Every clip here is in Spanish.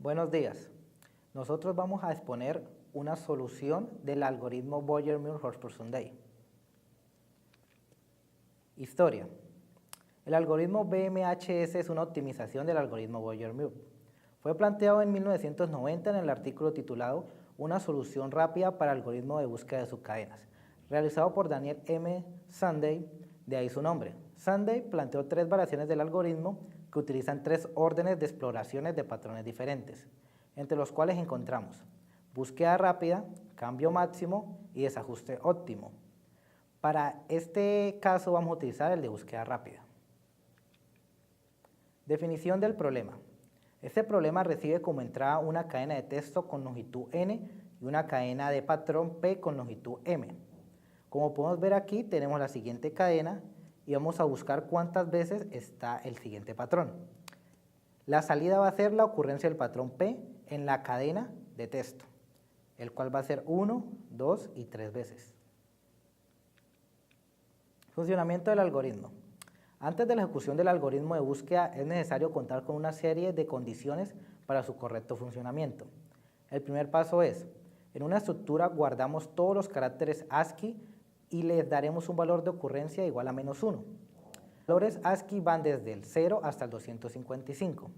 Buenos días. Nosotros vamos a exponer una solución del algoritmo Boyer-Muir-Horst-Sunday. Historia. El algoritmo BMHS es una optimización del algoritmo Boyer-Muir. Fue planteado en 1990 en el artículo titulado Una solución rápida para el algoritmo de búsqueda de subcadenas, realizado por Daniel M. Sunday, de ahí su nombre. Sunday planteó 3 variaciones del algoritmo que utilizan 3 órdenes de exploraciones de patrones diferentes, entre los cuales encontramos búsqueda rápida, cambio máximo y desajuste óptimo. Para este caso vamos a utilizar el de búsqueda rápida. Definición del problema. Este problema recibe como entrada una cadena de texto con longitud n y una cadena de patrón p con longitud m. Como podemos ver aquí, tenemos la siguiente cadena y vamos a buscar cuántas veces está el siguiente patrón. La salida va a ser la ocurrencia del patrón p en la cadena de texto, el cual va a ser 1, 2 y 3 veces. Funcionamiento del algoritmo. Antes de la ejecución del algoritmo de búsqueda es necesario contar con una serie de condiciones para su correcto funcionamiento. El primer paso es, en una estructura guardamos todos los caracteres ASCII y les daremos un valor de ocurrencia igual a -1. Los valores ASCII van desde el 0 hasta el 255.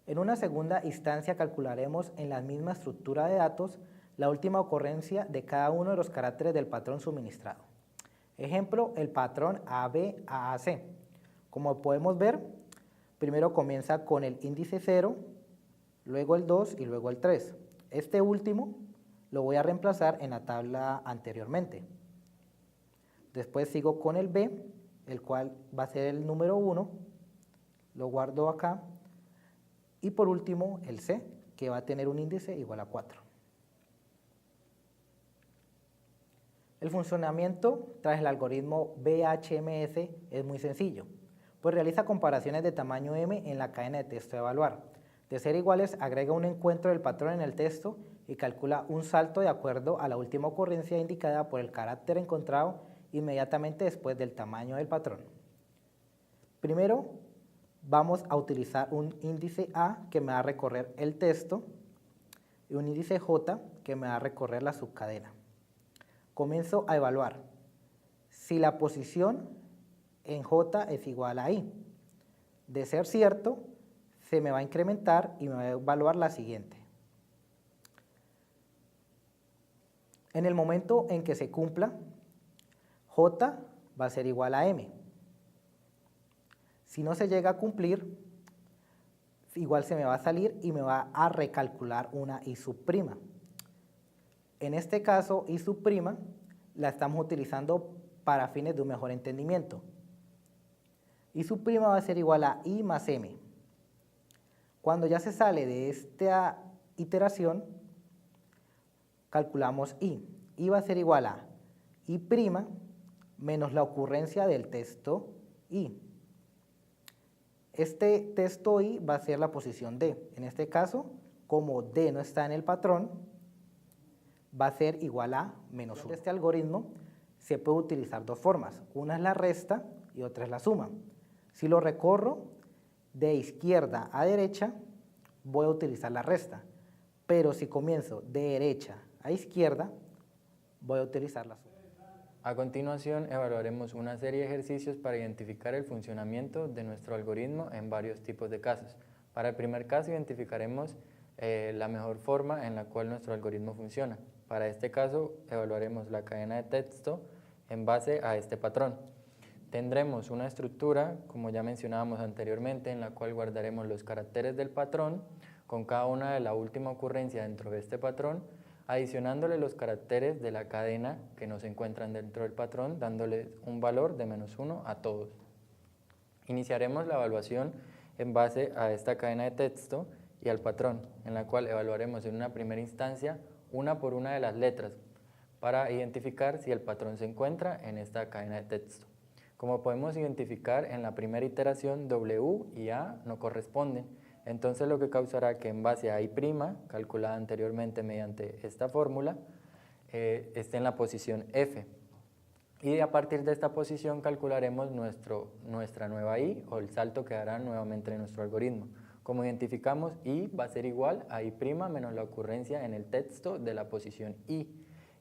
En una segunda instancia calcularemos en la misma estructura de datos la última ocurrencia de cada uno de los caracteres del patrón suministrado. Ejemplo, el patrón ABAAC. Como podemos ver, primero comienza con el índice 0, luego el 2 y luego el 3. Este último lo voy a reemplazar en la tabla anteriormente. Después sigo con el B, el cual va a ser el número 1, lo guardo acá. Y por último el C, que va a tener un índice igual a 4. El funcionamiento tras el algoritmo BHMS es muy sencillo, pues realiza comparaciones de tamaño m en la cadena de texto a evaluar. De ser iguales, agrega un encuentro del patrón en el texto y calcula un salto de acuerdo a la última ocurrencia indicada por el carácter encontrado inmediatamente después del tamaño del patrón. Primero, vamos a utilizar un índice A que me va a recorrer el texto y un índice J que me va a recorrer la subcadena. Comienzo a evaluar si la posición en J es igual a I. De ser cierto, se me va a incrementar y me va a evaluar la siguiente. En el momento en que se cumpla, J va a ser igual a M. Si no se llega a cumplir, igual se me va a salir y me va a recalcular una I sub'. En este caso, I sub' la estamos utilizando para fines de un mejor entendimiento. I sub' va a ser igual a I más M. Cuando ya se sale de esta iteración, calculamos I. I va a ser igual a I' menos la ocurrencia del texto I. Este texto I va a ser la posición D. En este caso, como D no está en el patrón, va a ser igual a -1. Este algoritmo se puede utilizar 2 formas. Una es la resta y otra es la suma. Si lo recorro de izquierda a derecha, voy a utilizar la resta. Pero si comienzo de derecha a izquierda, voy a utilizar la suma. A continuación, evaluaremos una serie de ejercicios para identificar el funcionamiento de nuestro algoritmo en varios tipos de casos. Para el primer caso, identificaremos la mejor forma en la cual nuestro algoritmo funciona. Para este caso, evaluaremos la cadena de texto en base a este patrón. Tendremos una estructura, como ya mencionábamos anteriormente, en la cual guardaremos los caracteres del patrón con cada una de la última ocurrencia dentro de este patrón, adicionándole los caracteres de la cadena que no se encuentran dentro del patrón, dándole un valor de -1 a todos. Iniciaremos la evaluación en base a esta cadena de texto y al patrón, en la cual evaluaremos en una primera instancia una por una de las letras para identificar si el patrón se encuentra en esta cadena de texto. Como podemos identificar, en la primera iteración W y A no corresponden, entonces lo que causará que en base a I', calculada anteriormente mediante esta fórmula, esté en la posición F. Y a partir de esta posición calcularemos nuestra nueva I o el salto que dará nuevamente en nuestro algoritmo. Como identificamos, I va a ser igual a I' menos la ocurrencia en el texto de la posición I.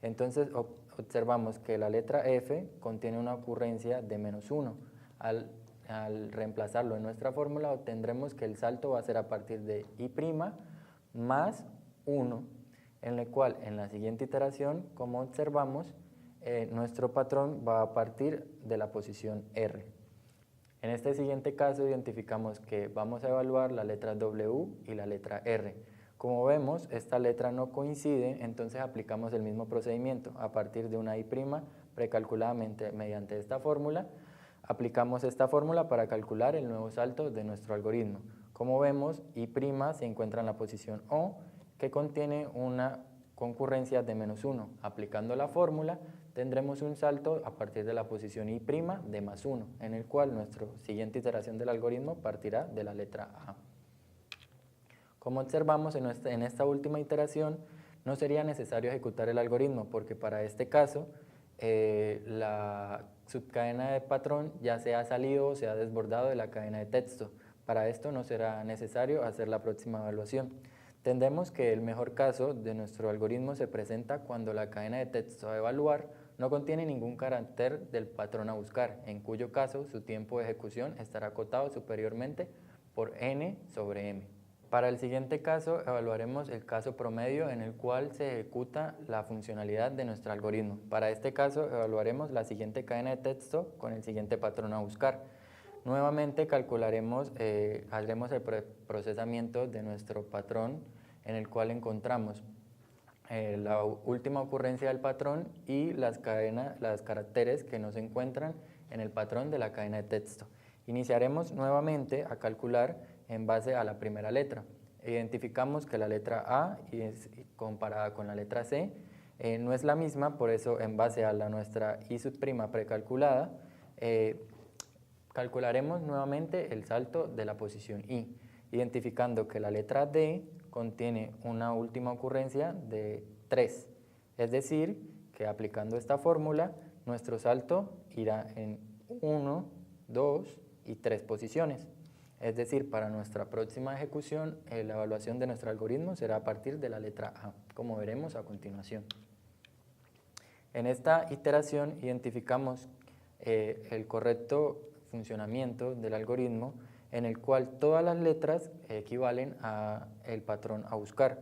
Entonces observamos que la letra F contiene una ocurrencia de -1. Al reemplazarlo en nuestra fórmula obtendremos que el salto va a ser a partir de I' más 1, en el cual en la siguiente iteración, como observamos, nuestro patrón va a partir de la posición R. En este siguiente caso identificamos que vamos a evaluar la letra W y la letra R. Como vemos, esta letra no coincide, entonces aplicamos el mismo procedimiento. A partir de una I' precalculadamente mediante esta fórmula, aplicamos esta fórmula para calcular el nuevo salto de nuestro algoritmo. Como vemos, I' se encuentra en la posición O, que contiene una concurrencia de -1. Aplicando la fórmula, tendremos un salto a partir de la posición I' de +1, en el cual nuestra siguiente iteración del algoritmo partirá de la letra A. Como observamos en esta última iteración, no sería necesario ejecutar el algoritmo, porque para este caso la subcadena de patrón ya se ha salido o se ha desbordado de la cadena de texto. Para esto no será necesario hacer la próxima evaluación. Entendemos que el mejor caso de nuestro algoritmo se presenta cuando la cadena de texto a evaluar no contiene ningún carácter del patrón a buscar, en cuyo caso su tiempo de ejecución estará acotado superiormente por n sobre m. Para el siguiente caso evaluaremos el caso promedio en el cual se ejecuta la funcionalidad de nuestro algoritmo. Para este caso evaluaremos la siguiente cadena de texto con el siguiente patrón a buscar. Nuevamente calcularemos, haremos el procesamiento de nuestro patrón en el cual encontramos la última ocurrencia del patrón y las caracteres que no se encuentran en el patrón de la cadena de texto. Iniciaremos nuevamente a calcular en base a la primera letra. Identificamos que la letra A comparada con la letra C no es la misma, por eso en base a nuestra I' precalculada, calcularemos nuevamente el salto de la posición I, identificando que la letra D contiene una última ocurrencia de 3, es decir, que aplicando esta fórmula, nuestro salto irá en 1, 2 y 3 posiciones. Es decir, para nuestra próxima ejecución, la evaluación de nuestro algoritmo será a partir de la letra A, como veremos a continuación. En esta iteración identificamos el correcto funcionamiento del algoritmo en el cual todas las letras equivalen al patrón a buscar.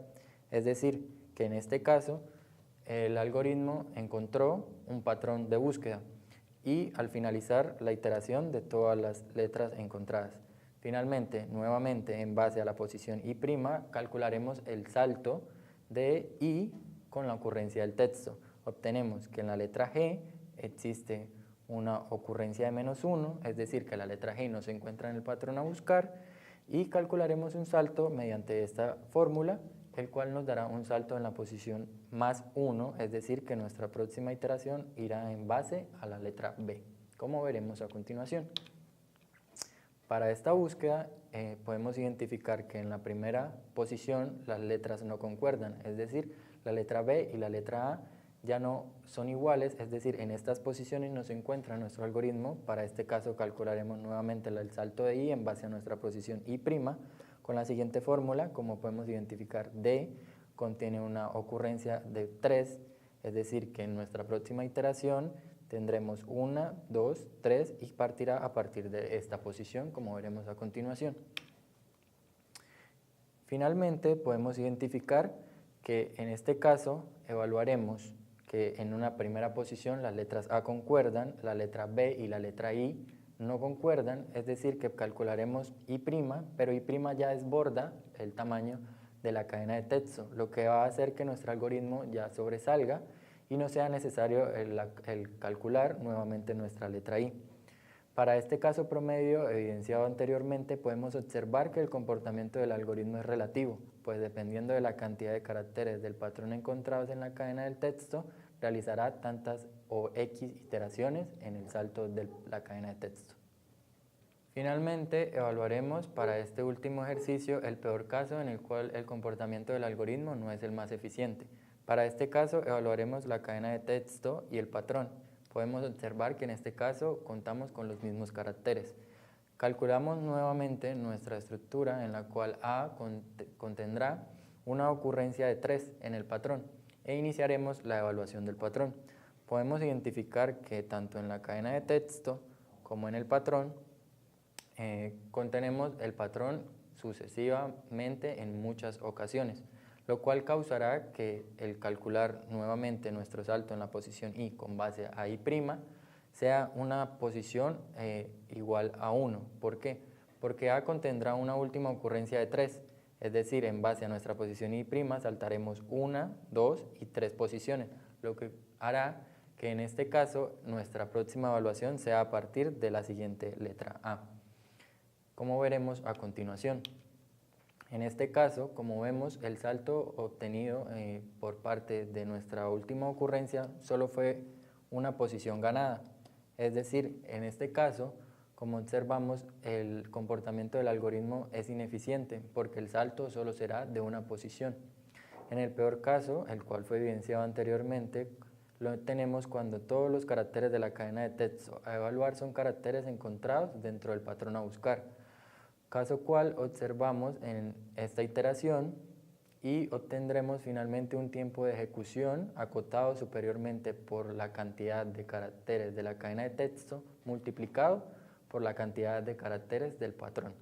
Es decir, que en este caso el algoritmo encontró un patrón de búsqueda y al finalizar la iteración de todas las letras encontradas. Finalmente, nuevamente en base a la posición I', calcularemos el salto de I con la ocurrencia del texto. Obtenemos que en la letra G existe una ocurrencia de -1, es decir, que la letra G no se encuentra en el patrón a buscar, y calcularemos un salto mediante esta fórmula, el cual nos dará un salto en la posición +1, es decir, que nuestra próxima iteración irá en base a la letra B, como veremos a continuación. Para esta búsqueda podemos identificar que en la primera posición las letras no concuerdan, es decir, la letra B y la letra A ya no son iguales, es decir, en estas posiciones no se encuentra nuestro algoritmo. Para este caso calcularemos nuevamente el salto de I en base a nuestra posición I' con la siguiente fórmula. Como podemos identificar, D contiene una ocurrencia de 3, es decir, que en nuestra próxima iteración tendremos 1, 2, 3 y partirá a partir de esta posición, como veremos a continuación. Finalmente, podemos identificar que en este caso evaluaremos que en una primera posición las letras A concuerdan, la letra B y la letra I no concuerdan, es decir, que calcularemos I', pero I' ya desborda el tamaño de la cadena de texto, lo que va a hacer que nuestro algoritmo ya sobresalga y no sea necesario el calcular nuevamente nuestra letra I. Para este caso promedio evidenciado anteriormente, podemos observar que el comportamiento del algoritmo es relativo, pues dependiendo de la cantidad de caracteres del patrón encontrados en la cadena del texto, realizará tantas o X iteraciones en el salto de la cadena de texto. Finalmente, evaluaremos para este último ejercicio el peor caso en el cual el comportamiento del algoritmo no es el más eficiente. Para este caso, evaluaremos la cadena de texto y el patrón. Podemos observar que en este caso contamos con los mismos caracteres. Calculamos nuevamente nuestra estructura en la cual A contendrá una ocurrencia de 3 en el patrón e iniciaremos la evaluación del patrón. Podemos identificar que tanto en la cadena de texto como en el patrón contenemos el patrón sucesivamente en muchas ocasiones, lo cual causará que el calcular nuevamente nuestro salto en la posición I con base a I' sea una posición igual a 1. ¿Por qué? Porque A contendrá una última ocurrencia de 3, es decir, en base a nuestra posición I' saltaremos 1, 2 y 3 posiciones, lo que hará que en este caso nuestra próxima evaluación sea a partir de la siguiente letra A, como veremos a continuación. En este caso, como vemos, el salto obtenido por parte de nuestra última ocurrencia solo fue una posición ganada. Es decir, en este caso, como observamos, el comportamiento del algoritmo es ineficiente porque el salto solo será de una posición. En el peor caso, el cual fue evidenciado anteriormente, lo tenemos cuando todos los caracteres de la cadena de texto a evaluar son caracteres encontrados dentro del patrón a buscar, caso cual observamos en esta iteración y obtendremos finalmente un tiempo de ejecución acotado superiormente por la cantidad de caracteres de la cadena de texto multiplicado por la cantidad de caracteres del patrón.